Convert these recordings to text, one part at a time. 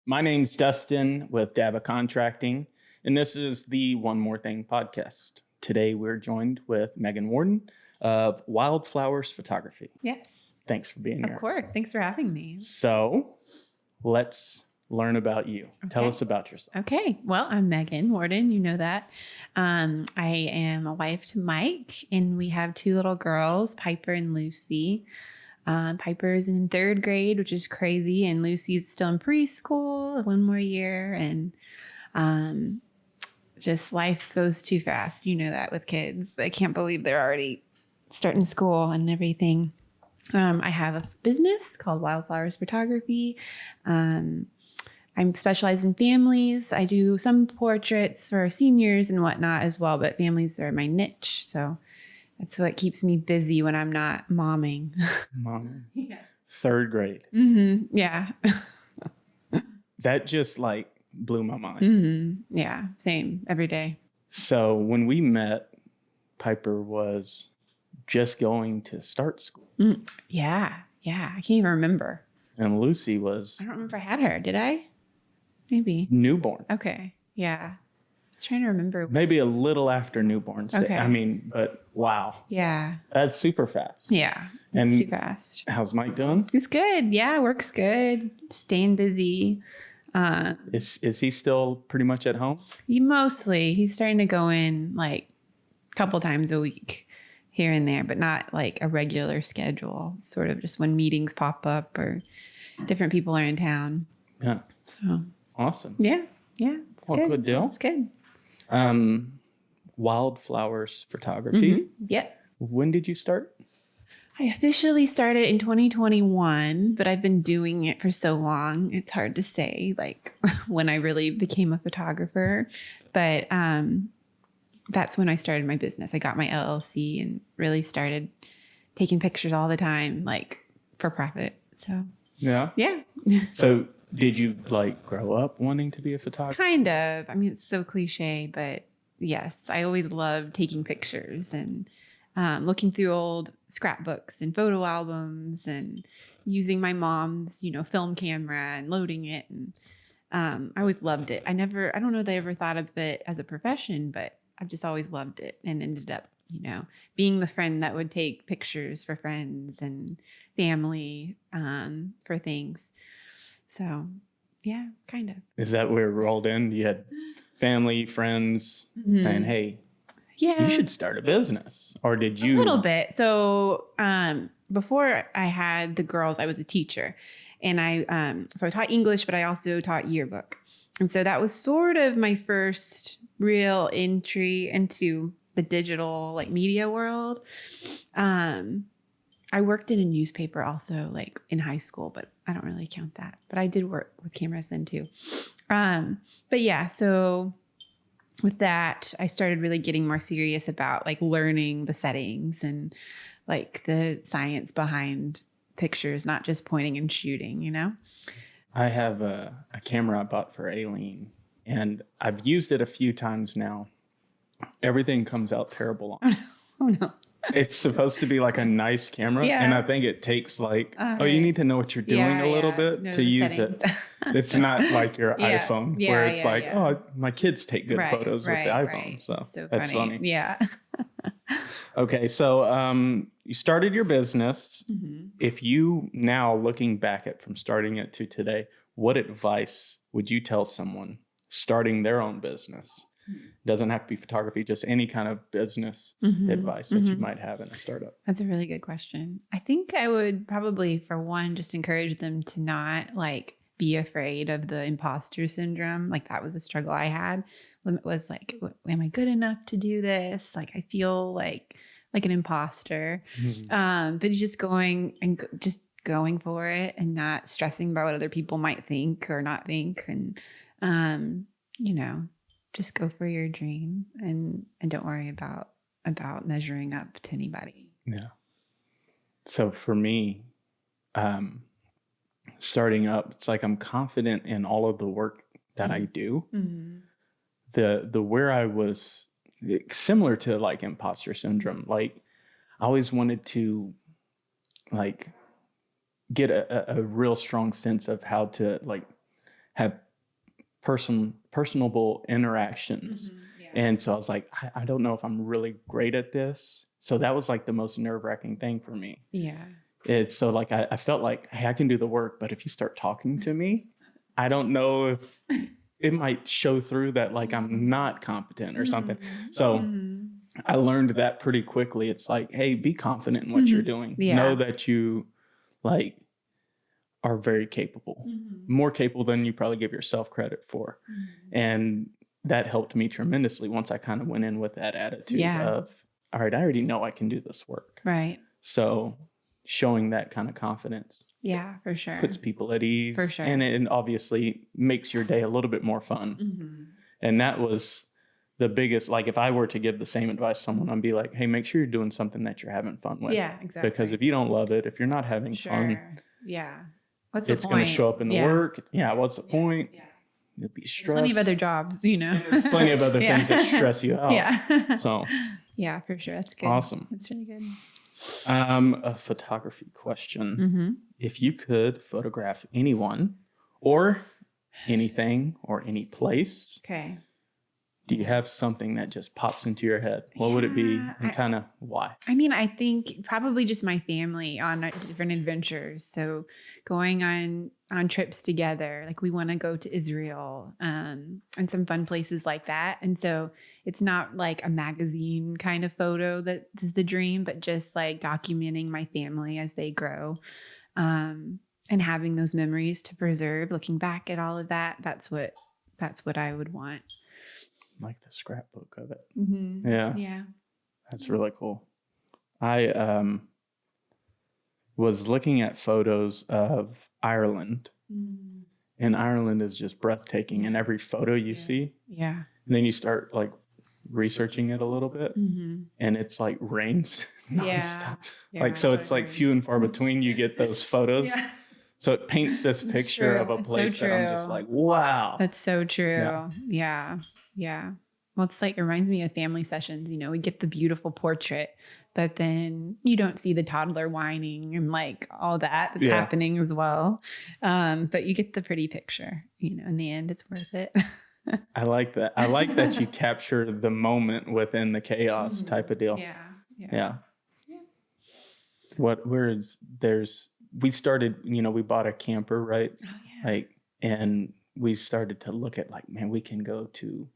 My name's Dustin with Dava Contracting, and this is the One More Thing podcast. Today we're joined with Megan Warden of Wildflowers Photography. Yes. Thanks for being here. Of course. Thanks for having me. So let's learn about you. Okay. Tell us about yourself. Okay. Well, I'm Megan Warden. You know that. I am a wife to Mike, and we have two little girls, Piper and Lucy. Piper's in third grade, which is crazy, and Lucy's still in preschool, one more year, and just life goes too fast. You know that with kids. I can't believe they're already starting school and everything. I have a business called Wildflowers Photography. I'm specialized in families. I do some portraits for seniors and whatnot as well, but families are my niche. So that's what keeps me busy when I'm not momming. Momming. Yeah. Third grade. Mm-hmm. Yeah. That just blew my mind. Mm-hmm. Yeah. Same every day. So when we met, Piper was just going to start school. Yeah. I can't even remember. And Lucy was... I don't remember if I had her. Did I? Maybe. Newborn. Okay. Yeah. I was trying to remember. Maybe a little after newborn. Okay. But wow. Yeah. That's super fast. Yeah. It's too fast. How's Mike doing? He's good. Yeah. Works good. Staying busy. Is he still pretty much at home? He's starting to go in a couple times a week here and there, but not a regular schedule. Sort of just when meetings pop up or different people are in town. Yeah. So awesome. Yeah. It's good. Good deal. It's good. Wildflowers Photography. Mm-hmm. Yep. When did you start? I officially started in 2021, but I've been doing it for so long. It's hard to say when I really became a photographer, but that's when I started my business. I got my LLC and really started taking pictures all the time, for profit. So yeah. So did you grow up wanting to be a photographer? Kind of. I mean, it's so cliche, but yes, I always loved taking pictures and looking through old scrapbooks and photo albums and using my mom's, film camera and loading it. And I always loved it. I don't know that I ever thought of it as a profession, but I've just always loved it and ended up, being the friend that would take pictures for friends and family for things. So, yeah, kind of. Is that where it rolled in? You had family, friends saying, hey, yeah, you should start a business. Or did you? A little bit. So before I had the girls, I was a teacher. And I taught English, but I also taught yearbook. And so that was sort of my first real entry into the digital media world. I worked in a newspaper also in high school, but I don't really count that. But I did work with cameras then too. But yeah, so with that, I started really getting more serious about learning the settings and the science behind pictures, not just pointing and shooting, I have a camera I bought for Aileen, and I've used it a few times now. Everything comes out terrible on it. Oh no. It's supposed to be a nice camera, and I think it takes you need to know what you're doing a little bit to use it. It's not like your iPhone where it's oh, my kids take good photos with the iPhone. So that's funny. Yeah. Okay, so you started your business. Mm-hmm. If you now looking back from starting it to today, what advice would you tell someone starting their own business? Doesn't have to be photography, just any kind of business advice that you might have in a startup. That's a really good question. I think I would probably, for one, just encourage them to not be afraid of the imposter syndrome. That was a struggle I had. When it was am I good enough to do this? I feel like an imposter. But just going for it and not stressing about what other people might think or not think, and just go for your dream and don't worry about measuring up to anybody. Yeah. So for me, starting up, it's I'm confident in all of the work that I do. Mm-hmm. The where I was similar to imposter syndrome, I always wanted to get a real strong sense of how have personable interactions. And so I was like, I don't know if I'm really great at this. So that was like the most nerve-wracking thing for me. Yeah. It's so like, I felt like, hey, I can do the work, but if you start talking to me, I don't know if it might show through that like I'm not competent or something. So I learned that pretty quickly. It's like, hey, be confident in what you're doing. Know that you like are very capable, more capable than you probably give yourself credit for. And that helped me tremendously once I kind of went in with that attitude of, all right, I already know I can do this work. Right. So showing that kind of confidence. Yeah, for sure. Puts people at ease. For sure. And it obviously makes your day a little bit more fun. And that was the biggest, like if I were to give the same advice to someone, I'd be like, hey, make sure you're doing something that you're having fun with. Yeah, exactly. Because if you don't love it, if you're not having fun, what's the it's point? going to show up in the work. Yeah, what's the point? You'll be stressed. Plenty of other jobs, you know. There's plenty of other things that stress you out. Yeah. So yeah, for sure. That's good. Awesome. That's really good. A photography question. If you could photograph anyone or anything or any place, do you have something that just pops into your head? What would it be and kind of why? I mean, I think probably just my family on different adventures. So going on trips together, like we want to go to Israel and some fun places like that. And so it's not like a magazine kind of photo that is the dream, but just like documenting my family as they grow and having those memories to preserve, looking back at all of that. That's what I would want. Like the scrapbook of it. Yeah. That's really cool. I was looking at photos of Ireland, and Ireland is just breathtaking in every photo you see. Yeah. And then you start like researching it a little bit, and it's like rains nonstop. Like, so it's like few and far between you get those photos. So it paints this picture of a place that I'm just like, wow. That's so true. Yeah. Well, it's like, it reminds me of family sessions. You know, we get the beautiful portrait, but then you don't see the toddler whining and like all that's happening as well. But you get the pretty picture, you know, in the end, it's worth it. I like that. I like that you capture the moment within the chaos type of deal. Yeah. We started, you know, we bought a camper, right? Like, and we started to look at like, man, we can go to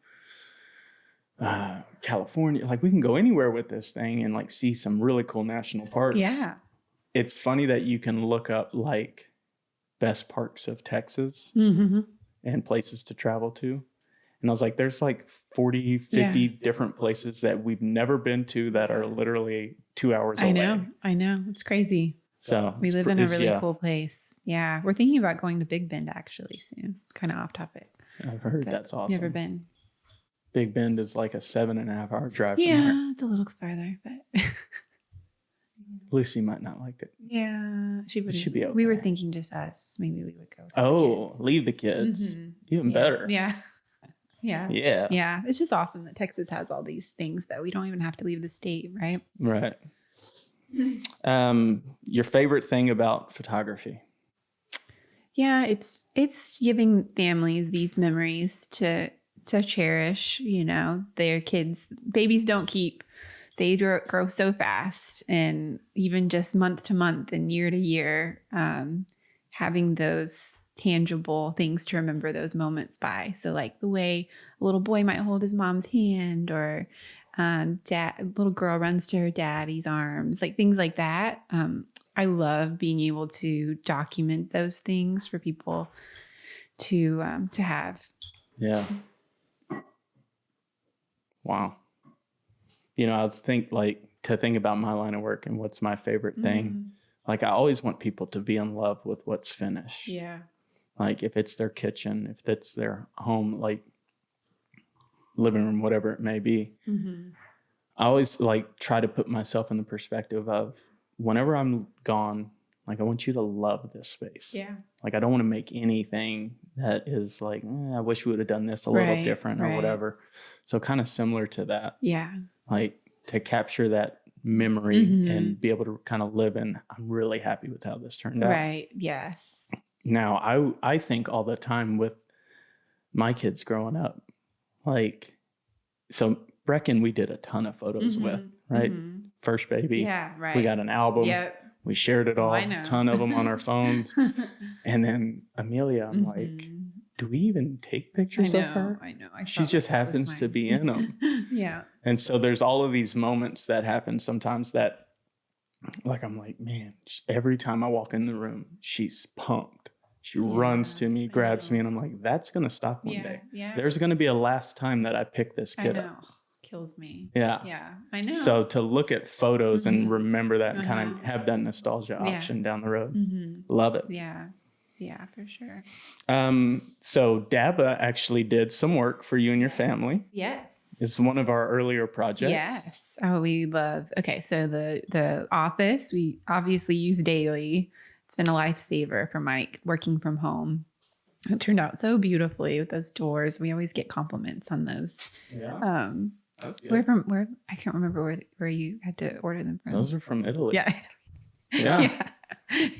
California, like we can go anywhere with this thing and like see some really cool national parks. It's funny that you can look up like best parks of Texas and places to travel to. And I was like, there's like 40, 50 different places that we've never been to that are literally 2 hours away. I know. It's crazy. So we live in a really cool place. Yeah. We're thinking about going to Big Bend actually soon. Kind of off topic. I've heard that's awesome. Never been. Big Bend is like a 7.5 hour drive from here. Yeah, it's a little farther, but Lucy might not like it. Yeah, she would. Should be okay. We were thinking just us. Maybe we would go. Leave the kids. Even better. Yeah. It's just awesome that Texas has all these things that we don't even have to leave the state, right? Right. Your favorite thing about photography? Yeah, it's giving families these memories to cherish, you know, their kids. Babies don't keep, they grow so fast, and even just month to month and year to year, having those tangible things to remember those moments by. So like the way a little boy might hold his mom's hand, or little girl runs to her daddy's arms, like things like that. I love being able to document those things for people to have. Yeah. Wow. You know, I was think about my line of work and what's my favorite thing. Like I always want people to be in love with what's finished. Yeah. Like if it's their kitchen, if it's their home, like living room, whatever it may be. I always like try to put myself in the perspective of whenever I'm gone, like I want you to love this space. Yeah. Like I don't want to make anything that is like, I wish we would have done this a little different or whatever. So kind of similar to that. Yeah. Like to capture that memory and be able to kind of live in, I'm really happy with how this turned out. Right. Yes. Now, I think all the time with my kids growing up. Like, so Brecken, we did a ton of photos with, right? First baby. Yeah, right. We got an album. Yep. We shared it all, a ton of them on our phones. And then Amelia, I'm like, do we even take pictures of her? I know. She just happens to be in them. Yeah. And so there's all of these moments that happen sometimes that, like, I'm like, man, every time I walk in the room, she's pumped. She runs to me, grabs me, and I'm like, that's going to stop one day. Yeah. There's going to be a last time that I pick this kid up. Kills me. Yeah. Yeah, I know. So to look at photos and remember that and kind of have that nostalgia option down the road. Love it. Yeah. Yeah, for sure. So Daba actually did some work for you and your family. Yes. It's one of our earlier projects. Yes. Oh, we love. Okay, so the office we obviously use daily. It's been a lifesaver for Mike working from home. It turned out so beautifully with those doors. We always get compliments on those. Yeah. That's good. Where I can't remember where you had to order them from. Those are from Italy. Yeah. Yeah.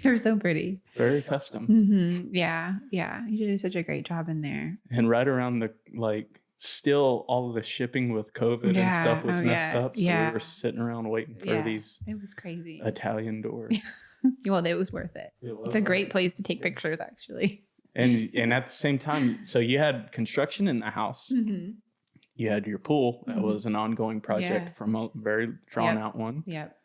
They're so pretty. Very custom. Yeah. Yeah. You did such a great job in there. And right around the, like, still all of the shipping with COVID and stuff was messed up. So we were sitting around waiting for these. It was crazy. Italian doors. Well, it was worth it. It's a great place to take pictures, actually. And at the same time, so you had construction in the house. You had your pool. That was an ongoing project from a very drawn out one. Yep.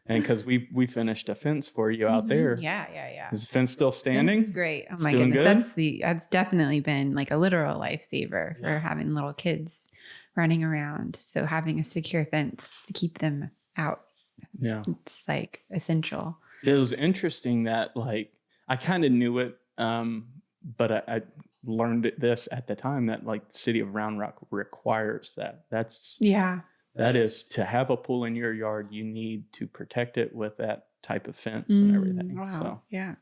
And because we finished a fence for you out there. Yeah. Is the fence still standing? Fence is great. Oh my goodness. That's definitely been like a literal lifesaver for having little kids running around. So having a secure fence to keep them out. Yeah. It's like essential. It was interesting that, like, I kind of knew it, but I learned this at the time that, like, the city of Round Rock requires that. That is, to have a pool in your yard, you need to protect it with that type of fence and everything. Wow. So yeah,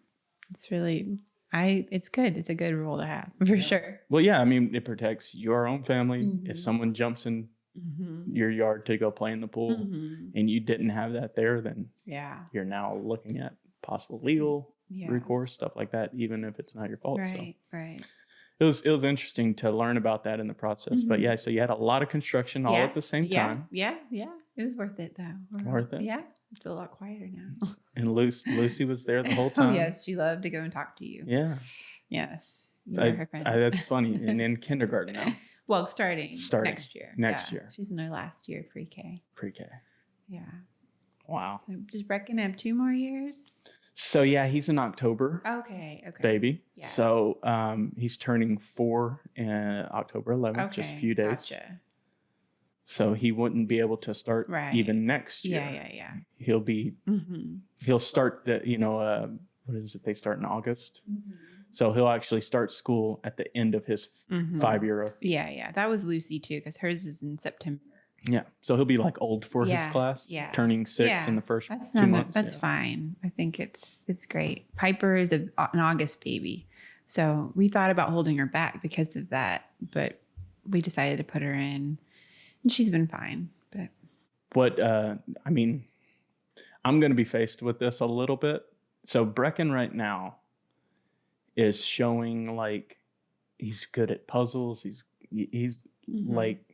it's really, it's good. It's a good rule to have for sure. Well, yeah, I mean, it protects your own family. If someone jumps in your yard to go play in the pool and you didn't have that there, then you're now looking at possible legal recourse, stuff like that, even if it's not your fault. Right. It was interesting to learn about that in the process. But yeah, so you had a lot of construction all at the same time. Yeah. It was worth it though. Worth it? Yeah. It's a lot quieter now. And Lucy was there the whole time. Oh, yes. She loved to go and talk to you. Yeah. Yes. You were her friend. That's funny. And in kindergarten now. Well, starting next year. Next year. She's in her last year pre-K. Pre-K. Yeah. Wow. So does Brecken have 2 more years? So yeah, he's an October baby. Yeah. So he's turning 4 in October 11th, just a few days. Gotcha. So he wouldn't be able to start even next year. Yeah. He'll be he'll start the what is it? They start in August. So he'll actually start school at the end of his 5-year. Yeah. That was Lucy too, because hers is in September. Yeah. So he'll be like old for his class. Yeah. Turning 6 in the first 2 months. That's fine. I think it's great. Piper is an August baby. So we thought about holding her back because of that, but we decided to put her in and she's been fine. But what I mean, I'm going to be faced with this a little bit. So Brecken right now is showing like he's good at puzzles. He's like,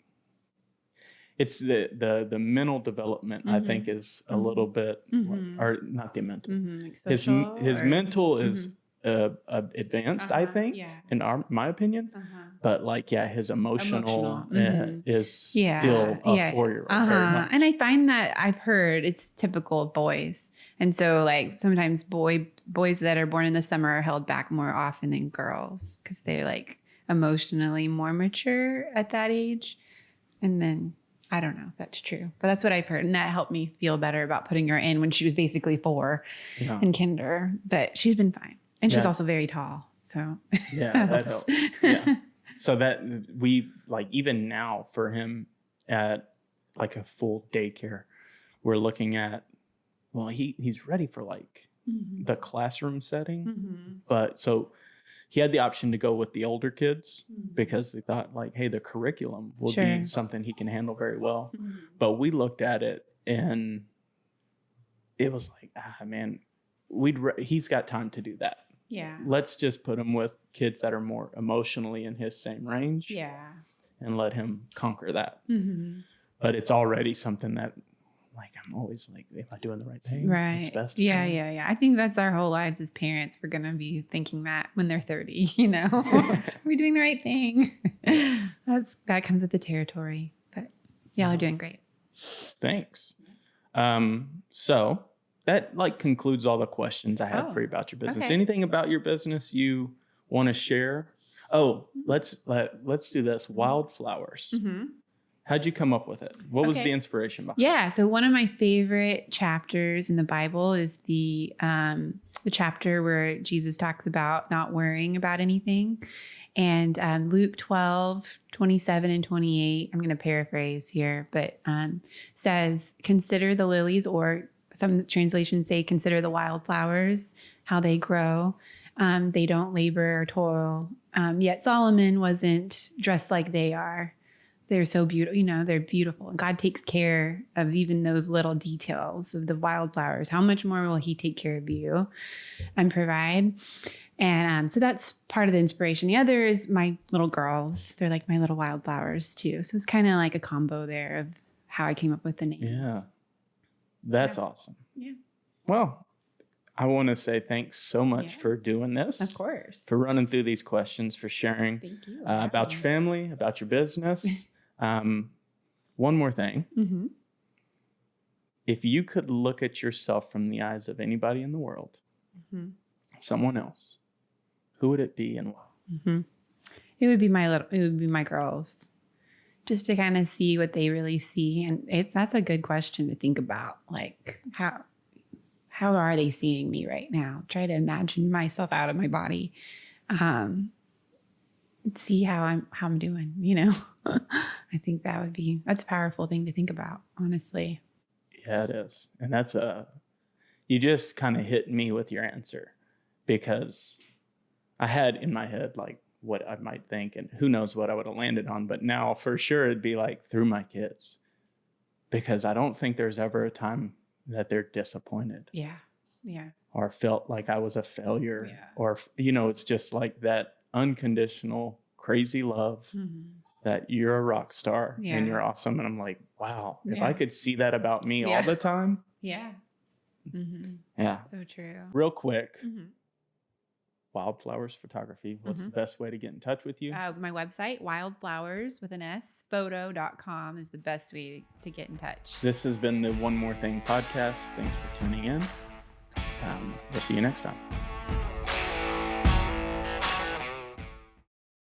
it's the mental development, I think, is a little bit, or not the mental. Like his mental is advanced, I think, in my opinion. But like, his emotional is still a 4-year-old. And I find that I've heard it's typical of boys. And so like sometimes boys that are born in the summer are held back more often than girls because they're like emotionally more mature at that age. And then I don't know if that's true, but that's what I've heard. And that helped me feel better about putting her in when she was basically 4 in kinder. But she's been fine. And she's also very tall. So that helps. Yeah. So that we like, even now for him at like a full daycare, we're looking at, well, he's ready for like the classroom setting. But so he had the option to go with the older kids because they thought like, hey, the curriculum will be something he can handle very well. But we looked at it and it was like, man, he's got time to do that. let's just put him with kids that are more emotionally in his same range. Yeah. And let him conquer that. Mm-hmm. But it's already something that, like, I'm always like, am I doing the right thing? Right. What's best Yeah. I think that's our whole lives as parents. We're going to be thinking that when they're 30, you know, are we doing the right thing? That comes with the territory, but y'all are doing great. Thanks. So that like concludes all the questions I have for you about your business. Okay. Anything about your business you want to share? Oh, let's do this. Wildflowers. Mm-hmm. How'd you come up with it? What was the inspiration behind it? Yeah. So one of my favorite chapters in the Bible is the chapter where Jesus talks about not worrying about anything. And Luke 12:27 and 28, I'm going to paraphrase here, but says, consider the lilies, or some translations say, consider the wildflowers, how they grow. They don't labor or toil. Yet Solomon wasn't dressed like they are. They're so beautiful, you know, they're beautiful. God takes care of even those little details of the wildflowers. How much more will he take care of you and provide? And so that's part of the inspiration. The other is my little girls. They're like my little wildflowers too. So it's kind of like a combo there of how I came up with the name. Yeah. That's awesome. Yeah. Well, I want to say thanks so much for doing this. Of course. For running through these questions, for sharing about your family, about your business. One more thing. Mm-hmm. If you could look at yourself from the eyes of anybody in the world, someone else, who would it be and why? Mm-hmm. It would be my girls, just to kind of see what they really see. And that's a good question to think about. Like how are they seeing me right now? Try to imagine myself out of my body. See how I'm doing, you know. I think that's a powerful thing to think about, honestly. Yeah, it is. And you just kind of hit me with your answer, because I had in my head like what I might think, and who knows what I would have landed on. But now for sure it'd be like through my kids, because I don't think there's ever a time that they're disappointed. Yeah. Or felt like I was a failure. Yeah. Or, you know, it's just like that unconditional, crazy love that you're a rock star and you're awesome. And I'm like, wow, if I could see that about me all the time. Yeah. Mm-hmm. Yeah. So true. Real quick. Wildflowers Photography. What's the best way to get in touch with you? My website, Wildflowers with an S, photo.com is the best way to get in touch. This has been the One More Thing podcast. Thanks for tuning in. We'll see you next time.